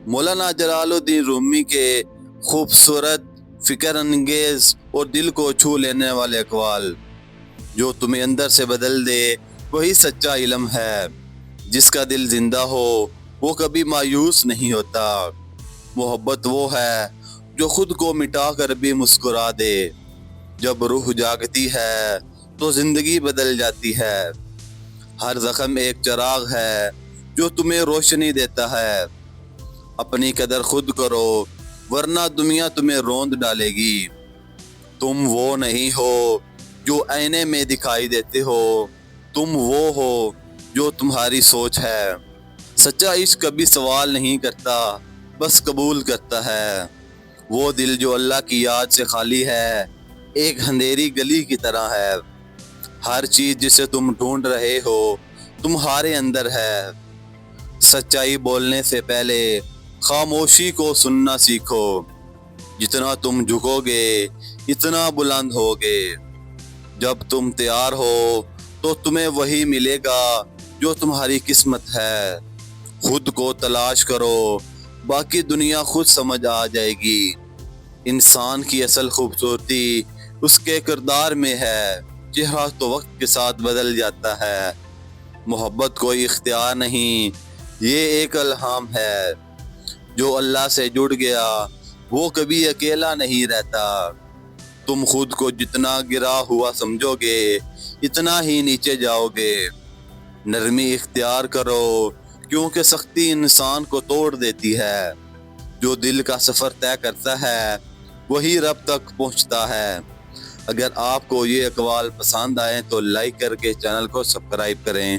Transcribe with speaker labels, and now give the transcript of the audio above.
Speaker 1: مولانا جلال الدین رومی کے خوبصورت، فکر انگیز اور دل کو چھو لینے والے اقوال: جو تمہیں اندر سے بدل دے وہی سچا علم ہے، جس کا دل زندہ ہو وہ کبھی مایوس نہیں ہوتا، محبت وہ ہے جو خود کو مٹا کر بھی مسکرا دے، جب روح جاگتی ہے تو زندگی بدل جاتی ہے، ہر زخم ایک چراغ ہے جو تمہیں روشنی دیتا ہے، اپنی قدر خود کرو ورنہ دنیا تمہیں روند ڈالے گی، تم وہ نہیں ہو جو آئینے میں دکھائی دیتے ہو، تم وہ ہو جو تمہاری سوچ ہے، سچا عشق کبھی سوال نہیں کرتا، بس قبول کرتا ہے، وہ دل جو اللہ کی یاد سے خالی ہے ایک اندھیری گلی کی طرح ہے، ہر چیز جسے تم ڈھونڈ رہے ہو تمہارے اندر ہے، سچائی بولنے سے پہلے خاموشی کو سننا سیکھو، جتنا تم جھکو گے اتنا بلند ہوگے، جب تم تیار ہو تو تمہیں وہی ملے گا جو تمہاری قسمت ہے، خود کو تلاش کرو باقی دنیا خود سمجھ آ جائے گی، انسان کی اصل خوبصورتی اس کے کردار میں ہے، چہرہ تو وقت کے ساتھ بدل جاتا ہے، محبت کوئی اختیار نہیں یہ ایک الہام ہے، جو اللہ سے جڑ گیا وہ کبھی اکیلا نہیں رہتا، تم خود کو جتنا گرا ہوا سمجھو گے اتنا ہی نیچے جاؤ گے، نرمی اختیار کرو کیونکہ سختی انسان کو توڑ دیتی ہے، جو دل کا سفر طے کرتا ہے وہی رب تک پہنچتا ہے۔ اگر آپ کو یہ اقوال پسند آئیں تو لائک کر کے چینل کو سبسکرائب کریں۔